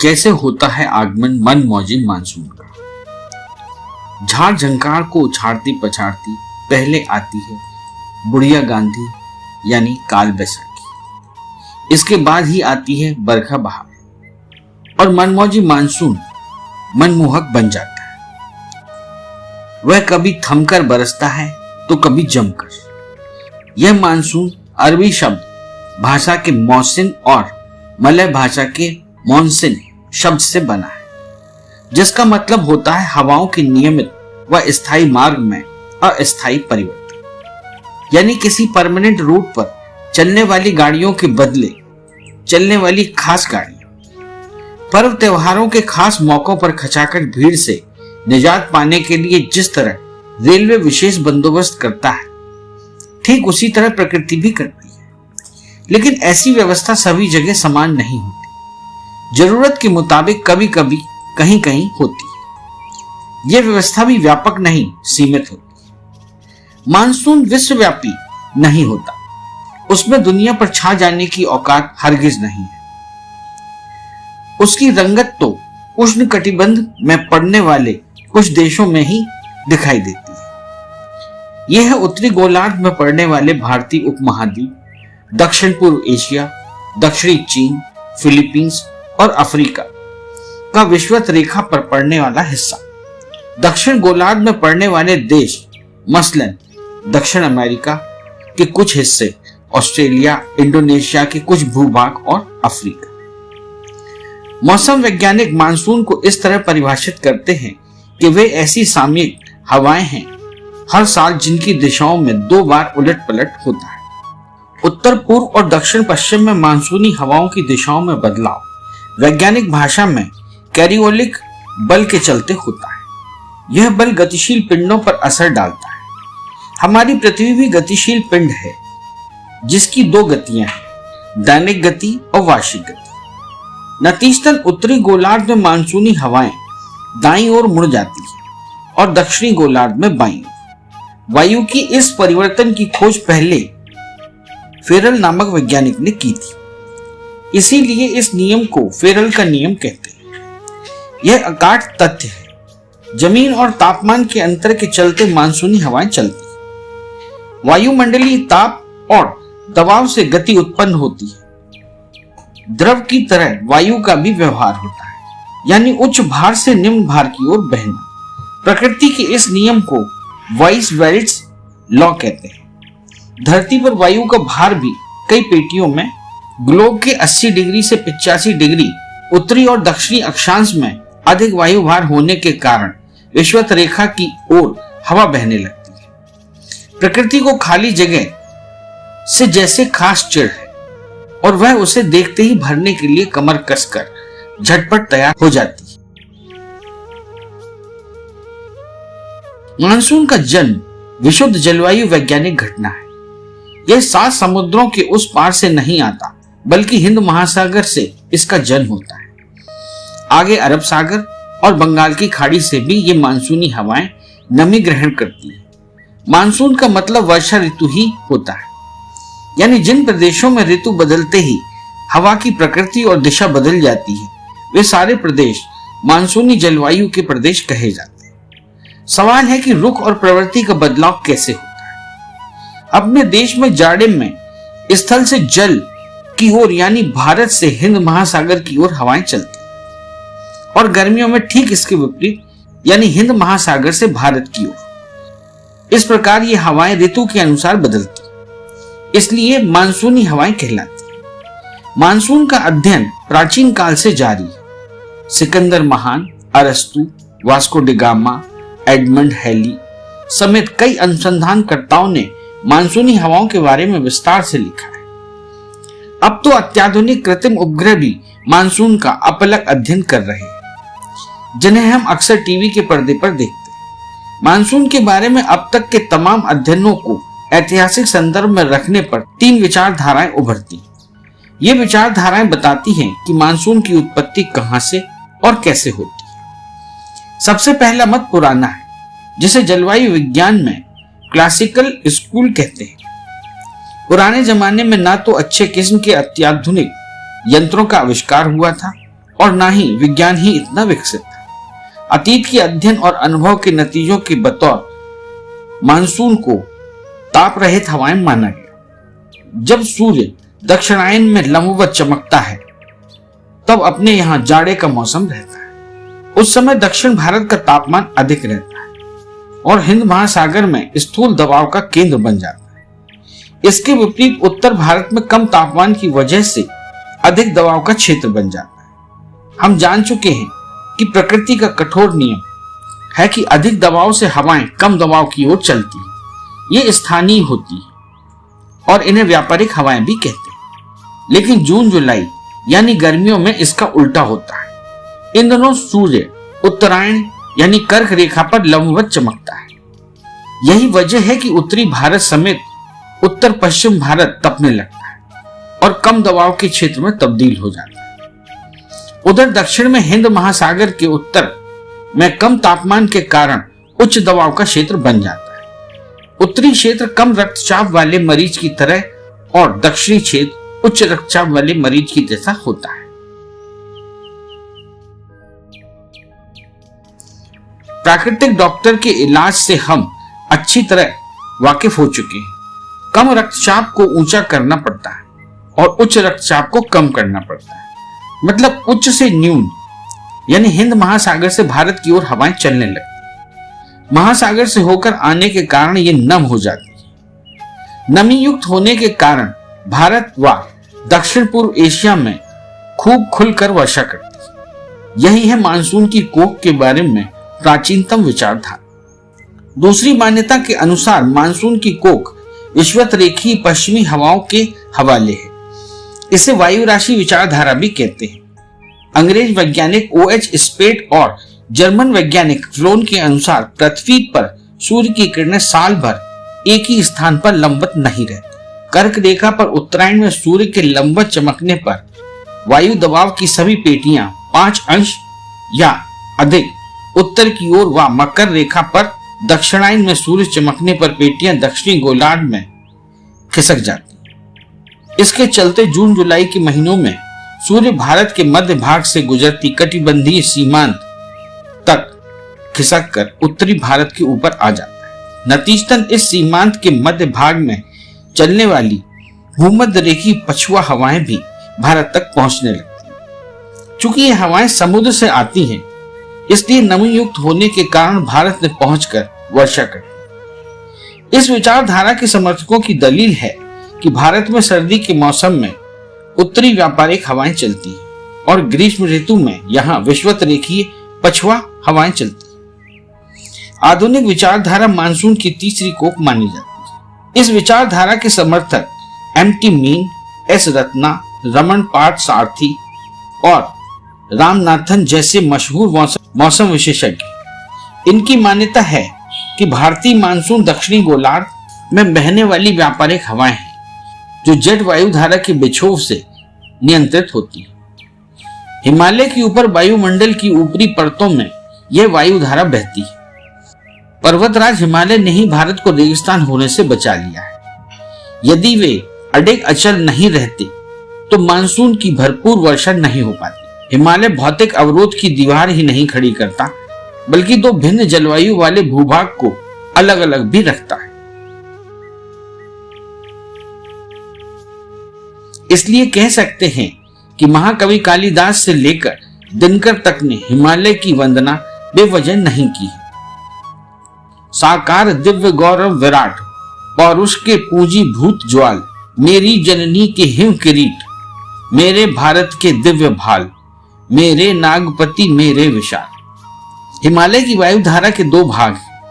कैसे होता है आगमन मन मौजी मानसून का। झाड़ झंकार को उछाड़ती पछाड़ती पहले आती है बुढ़िया गांधी यानी काल बैसाखी। इसके बाद ही आती है बरखा बहार और मनमौजी मानसून मनमोहक बन जाता है। वह कभी थमकर बरसता है तो कभी जमकर। यह मानसून अरबी शब्द भाषा के मौसिन और मलय भाषा के मॉनसिन शब्द से बना है, जिसका मतलब होता है हवाओं के नियमित व स्थायी मार्ग में अस्थायी परिवर्तन। यानी किसी परमानेंट रूट पर चलने वाली गाड़ियों के बदले चलने वाली खास गाड़ियां। पर्व त्योहारों के खास मौकों पर खचाखच भीड़ से निजात पाने के लिए जिस तरह रेलवे विशेष बंदोबस्त करता है, ठीक उसी तरह प्रकृति भी करती है। लेकिन ऐसी व्यवस्था सभी जगह समान नहीं होती, जरूरत के मुताबिक कभी कभी कहीं कहीं होती है। यह व्यवस्था भी व्यापक नहीं सीमित होती है। मानसून विश्वव्यापी नहीं होता, उसमें दुनिया पर छा जाने की औकात हरगिज नहीं है। उसकी रंगत तो उष्ण कटिबंध में पड़ने वाले कुछ देशों में ही दिखाई देती है। यह है उत्तरी गोलार्ध में पड़ने वाले भारतीय उपमहाद्वीप, दक्षिण पूर्व एशिया, दक्षिणी चीन, फिलीपींस और अफ्रीका का विषुवत रेखा पर पड़ने वाला हिस्सा। दक्षिण गोलार्ध में पड़ने वाले देश मसलन दक्षिण अमेरिका के कुछ हिस्से, ऑस्ट्रेलिया, इंडोनेशिया के कुछ भूभाग और अफ्रीका। मौसम वैज्ञानिक मानसून को इस तरह परिभाषित करते हैं कि वे ऐसी सामयिक हवाएं हैं हर साल जिनकी दिशाओं में 2 बार उलट पलट होता है। उत्तर पूर्व और दक्षिण पश्चिम में मानसूनी हवाओं की दिशाओं में बदलाव वैज्ञानिक भाषा में कैरियोलिक बल के चलते होता है। यह बल गतिशील पिंडों पर असर डालता है। हमारी पृथ्वी भी गतिशील पिंड है, जिसकी 2 गतियां हैं, दैनिक गति और वार्षिक गति। नतीजतन उत्तरी गोलार्ध में मानसूनी हवाएं दाईं ओर मुड़ जाती है और दक्षिणी गोलार्ध में बाईं ओर। वायु की इस परिवर्तन की खोज पहले फेरल नामक वैज्ञानिक ने की थी, इसीलिए इस नियम को फेरल का नियम कहते हैं। यह अकाट तथ्य है, जमीन और तापमान के अंतर के चलते मानसूनी हवाएं चलती हैं। वायुमंडलीय ताप और दबाव से गति उत्पन्न होती है। द्रव की तरह वायु का भी व्यवहार होता है, यानी उच्च भार से निम्न भार की ओर बहना। प्रकृति के इस नियम को वाइस वेल्स लॉ कहते हैं। धरती पर वायु का भार भी कई पेटियों में ग्लोब के 80 डिग्री से 85 डिग्री उत्तरी और दक्षिणी अक्षांश में अधिक वायु भार होने के कारण विषुवत रेखा की ओर हवा बहने लगती है। प्रकृति को खाली जगह से जैसे खास चिढ़ है और वह उसे देखते ही भरने के लिए कमर कसकर झटपट तैयार हो जाती है। मानसून का जन्म विशुद्ध जलवायु वैज्ञानिक घटना है। यह 7 समुद्रों के उस पार से नहीं आता, बल्कि हिंद महासागर से इसका जन्म होता है। आगे अरब सागर और बंगाल की खाड़ी से भी ये मानसूनी हवाएं नमी ग्रहण करती हैं। मानसून का मतलब वर्षा ऋतु ही होता है, यानी जिन प्रदेशों में ऋतु बदलते ही हवा की प्रकृति और दिशा बदल जाती है, वे सारे प्रदेश मानसूनी जलवायु के प्रदेश कहे जाते हैं। सवाल है कि रुख और प्रवृत्ति का बदलाव कैसे होता है। अपने देश में जाड़े में स्थल से जल की ओर यानी भारत से हिंद महासागर की ओर हवाएं चलती हैं, और गर्मियों में ठीक इसके विपरीत यानी हिंद महासागर से भारत की ओर। इस प्रकार ये हवाएं ऋतु के अनुसार बदलती, इसलिए मानसूनी हवाएं कहलाती हैं। मानसून का अध्ययन प्राचीन काल से जारी है। सिकंदर महान, अरस्तु, Vasco da Gama, Edmund Halley समेत कई अनुसंधानकर्ताओं ने मानसूनी हवाओं के बारे में विस्तार से लिखा है। अब तो अत्याधुनिक कृत्रिम उपग्रह भी मानसून का अपलक अध्ययन कर रहे हैं, जिन्हें हम अक्सर टीवी के पर्दे पर देखते हैं। मानसून के बारे में अब तक के तमाम अध्ययनों को ऐतिहासिक संदर्भ में रखने पर 3 विचारधाराएं उभरती। ये विचारधाराएं बताती हैं कि मानसून की उत्पत्ति कहां से और कैसे होती है। सबसे पहला मत पुराना है, जिसे जलवायु विज्ञान में क्लासिकल स्कूल कहते हैं। पुराने जमाने में ना तो अच्छे किस्म के अत्याधुनिक यंत्रों का आविष्कार हुआ था और ना ही विज्ञान ही इतना विकसित था। अतीत के अध्ययन और अनुभव के नतीजों के बतौर मानसून को ताप रहित हवाएं माना गया। जब सूर्य दक्षिणायन में लंबवत चमकता है तब अपने यहाँ जाड़े का मौसम रहता है। उस समय दक्षिण भारत का तापमान अधिक रहता है और हिंद महासागर में स्थूल दबाव का केंद्र बन जाता है। इसके विपरीत उत्तर भारत में कम तापमान की वजह से अधिक दबाव का क्षेत्र बन जाता है। हम जान चुके हैं कि प्रकृति का कठोर नियम है कि अधिक दबाव से हवाएं कम दबाव की ओर चलती हैं। ये स्थानीय होती है और इन्हें व्यापारिक हवाएं भी कहते हैं। लेकिन जून जुलाई यानी गर्मियों में इसका उल्टा होता है। इन दिनों सूर्य उत्तरायण यानी कर्क रेखा पर लंबवत चमकता है। यही वजह है कि उत्तरी भारत समेत उत्तर पश्चिम भारत तपने लगता है और कम दबाव के क्षेत्र में तब्दील हो जाता है। उधर दक्षिण में हिंद महासागर के उत्तर में कम तापमान के कारण उच्च दबाव का क्षेत्र बन जाता है। उत्तरी क्षेत्र कम रक्तचाप वाले मरीज की तरह और दक्षिणी क्षेत्र उच्च रक्तचाप वाले मरीज की जैसा होता है। प्राकृतिक डॉक्टर के इलाज से हम अच्छी तरह वाकिफ हो चुके हैं। कम रक्तचाप को ऊंचा करना पड़ता है और उच्च रक्तचाप को कम करना पड़ता है। मतलब उच्च से न्यून यानी हिंद महासागर से भारत की ओर हवाएं चलने लगती। महासागर से होकर आने के कारण ये नम हो जाती है। नमी युक्त होने के कारण भारत व दक्षिण पूर्व एशिया में खूब खुलकर वर्षा करती है। यही है मानसून की कोख के बारे में प्राचीनतम विचारधारा। दूसरी मान्यता के अनुसार मानसून की कोख विषुवत रेखीय पश्चिमी हवाओं के हवाले है। इसे वायु राशि विचारधारा भी कहते हैं। अंग्रेज वैज्ञानिक OH स्पेट और जर्मन वैज्ञानिक फ्लोन के अनुसार पृथ्वी पर सूर्य की किरणें साल भर एक ही स्थान पर लंबवत नहीं रहती। कर्क रेखा पर उत्तरायण में सूर्य के लंबवत चमकने पर वायु दबाव की सभी पेटियां 5 अंश या अधिक उत्तर की ओर व मकर रेखा पर दक्षिणायन में सूर्य चमकने पर पेटियां दक्षिणी गोलार्ध में खिसक जाती। इसके चलते जून जुलाई के महीनों में सूर्य भारत के मध्य भाग से गुजरती कटिबंधीय सीमांत तक खिसक कर उत्तरी भारत के ऊपर आ जाता है। नतीजतन इस सीमांत के मध्य भाग में चलने वाली भूमध्य रेखीय पछुआ हवाएं भी भारत तक पहुंचने लगती हैं। चूंकि ये हवाएं समुद्र से आती हैं, इसलिए नमी युक्त होने के कारण भारत में पहुंचकर वर्षा करती है। इस विचारधारा के समर्थकों की दलील है कि भारत में सर्दी के मौसम में उत्तरी व्यापारिक हवाएं चलती हैं और ग्रीष्म ऋतु में यहाँ विषुवत रेखीय पछुआ हवाएं चलती हैं। आधुनिक विचारधारा मानसून की तीसरी कोख मानी जाती है। इस विचारधारा के समर्थक MT mean, S Ratna, Raman पाठ सारथी और रामनाथन जैसे मशहूर मौसम विशेषज्ञ। इनकी मान्यता है कि भारतीय मानसून दक्षिणी गोलार्ध में बहने वाली व्यापारिक हवाएं हैं जो जेट वायुधारा के बिछोव से नियंत्रित होती है। हिमालय के ऊपर वायुमंडल की ऊपरी परतों में यह वायुधारा बहती है। पर्वतराज हिमालय ने ही भारत को रेगिस्तान होने से बचा लिया है। यदि वे अडिग अचल नहीं रहते तो मानसून की भरपूर वर्षा नहीं हो पाती। हिमालय भौतिक अवरोध की दीवार ही नहीं खड़ी करता बल्कि दो भिन्न जलवायु वाले भूभाग को अलग अलग भी रखता है। इसलिए कह सकते हैं कि महाकवि कालिदास से लेकर दिनकर तक ने हिमालय की वंदना बेवजह नहीं की है। साकार दिव्य गौरव विराट पौरुष के पूंजी भूत ज्वाल, मेरी जननी के हिम किरीट, मेरे भारत के दिव्य भाल, मेरे नागपति मेरे विशाल। हिमालय की वायुधारा के दो भाग हैं,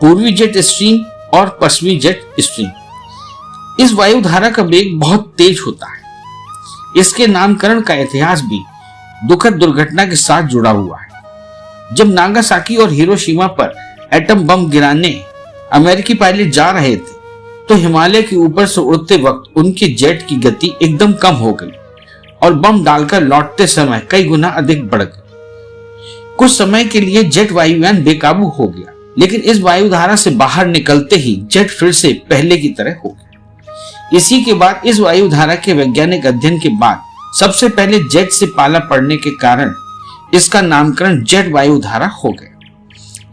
पूर्वी जेट स्ट्रीम और पश्चिमी जेट स्ट्रीम। इस वायुधारा का वेग बहुत तेज होता है। इसके नामकरण का इतिहास भी दुखद दुर्घटना के साथ जुड़ा हुआ है। जब नागासाकी और हिरोशिमा पर एटम बम गिराने अमेरिकी पायलट जा रहे थे तो हिमालय के ऊपर से उड़ते वक्त उनके जेट की गति एकदम कम हो गई और बम डालकर लौटते समय कई गुना अधिक बढ़ गई। कुछ समय के लिए जेट वायुयान बेकाबू हो गया, लेकिन इस वायुधारा से बाहर निकलते ही जेट फिर से पहले की तरह हो गया। इसी के बाद इस वायुधारा के वैज्ञानिक अध्ययन के बाद सबसे पहले जेट से पाला पड़ने के कारण इसका नामकरण जेट वायुधारा हो गया।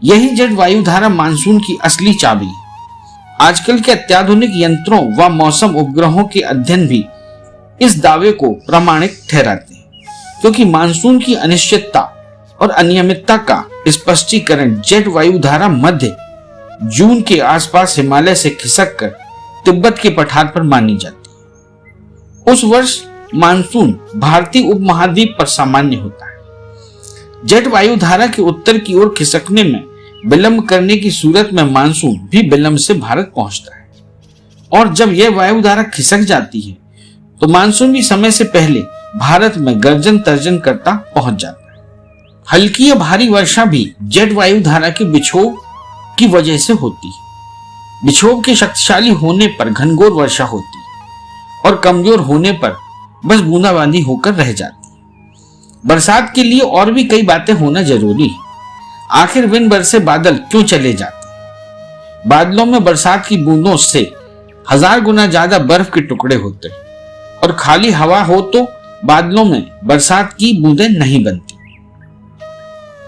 यही जेट वायुधारा मानसून की असली चाबी है। आजकल के अत्याधुनिक यंत्रों व मौसम उपग्रहों के अध्ययन भी इस दावे को प्रामाणिक ठहराते हैं, क्योंकि मानसून की अनिश्चितता और अनियमितता का स्पष्टीकरण जेट वायुधारा मध्य जून के आसपास हिमालय से खिसक कर तिब्बत के पठार पर मानी जाती है। उस वर्ष मानसून भारतीय उपमहाद्वीप पर सामान्य होता है। जेट वायुधारा के उत्तर की ओर खिसकने में विलंब करने की सूरत में मानसून भी विलंब से भारत पहुंचता है, और जब यह वायुधारा खिसक जाती है तो मानसून भी समय से पहले भारत में गर्जन तर्जन करता पहुंच जाता है। हल्की या भारी वर्षा भी जेट वायुधारा के बिछोव की वजह से होती है। बिछोव के शक्तिशाली होने पर घनघोर वर्षा होती है और कमजोर होने पर बस बूंदाबांदी होकर रह जाती है। बरसात के लिए और भी कई बातें होना जरूरी है। आखिर बिन बरसे बादल क्यों चले जाते हैं? बादलों में बरसात की बूंदों से 1000 गुना ज्यादा बर्फ के टुकड़े होते हैं, और खाली हवा हो तो बादलों में बरसात की बूंदें नहीं बनती।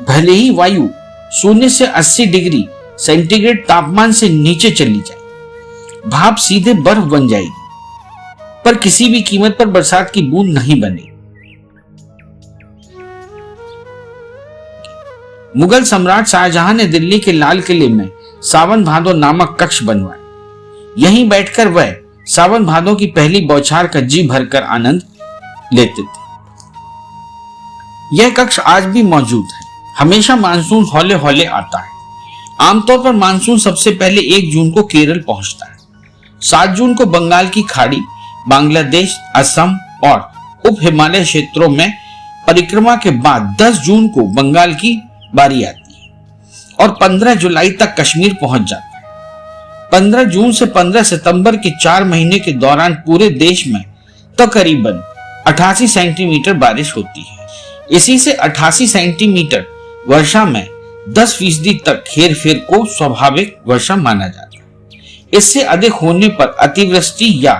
भले ही वायु 0 से 80 डिग्री सेंटीग्रेड तापमान से नीचे चली जाए, भाप सीधे बर्फ बन जाएगी, पर किसी भी कीमत पर बरसात की बूंद नहीं बनेगी। मुगल सम्राट शाहजहां ने दिल्ली के लाल किले में सावन भादो नामक कक्ष बनवाए। यहीं बैठकर वह सावन भादो की पहली बौछार का जी भरकर आनंद लेते थे। यह कक्ष आज भी मौजूद है। हमेशा मानसून हौले हौले आता है। आमतौर पर मानसून सबसे पहले 1 जून को केरल पहुंचता है। 7 जून को बंगाल की खाड़ी, बांग्लादेश, असम और उप हिमालय क्षेत्रों में परिक्रमा के बाद 10 जून को बंगाल की बारी आती है और 15 जुलाई तक कश्मीर पहुंच जाता है। 15 जून से 15 सितंबर के 4 महीने के दौरान पूरे देश में तकरीबन 88 सेंटीमीटर बारिश होती है। इसी से 88 सेंटीमीटर वर्षा में 10% तक हेरफेर को स्वाभाविक वर्षा माना जाता है। इससे अधिक होने पर अतिवृष्टि या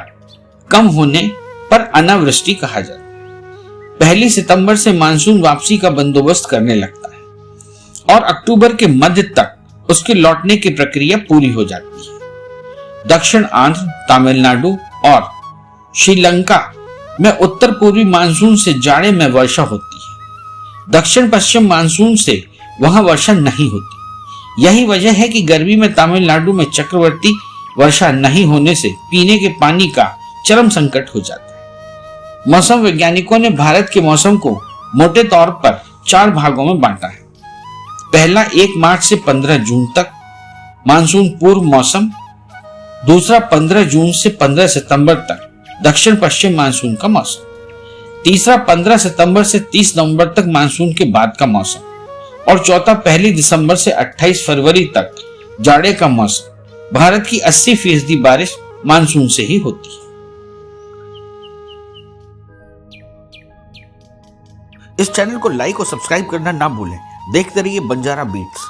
कम होने पर अनावृष्टि कहा जाता है। 1 सितंबर से मानसून वापसी का बंदोबस्त करने लगता है और अक्टूबर के मध्य तक उसके लौटने की प्रक्रिया पूरी हो जाती है। दक्षिण आंध्र, तमिलनाडु और श्रीलंका में उत्तर पूर्वी मानसून से जाड़े में वर्षा होती है। दक्षिण पश्चिम मानसून से वहां वर्षा नहीं होती। यही वजह है कि गर्मी में तमिलनाडु में चक्रवर्ती वर्षा नहीं होने से पीने के पानी का चरम संकट हो जाता है। मौसम वैज्ञानिकों ने भारत के मौसम को मोटे तौर पर 4 भागों में बांटा है। पहला 1 मार्च से 15 जून तक मानसून पूर्व मौसम, दूसरा 15 जून से 15 सितंबर तक दक्षिण पश्चिम मानसून का मौसम, तीसरा 15 सितंबर से 30 नवंबर तक मानसून के बाद का मौसम, और चौथा 1 दिसंबर से 28 फरवरी तक जाड़े का मौसम। भारत की 80% बारिश मानसून से ही होती है। इस चैनल को लाइक और सब्सक्राइब करना ना भूलें। देखते रहिए बंजारा बीट्स।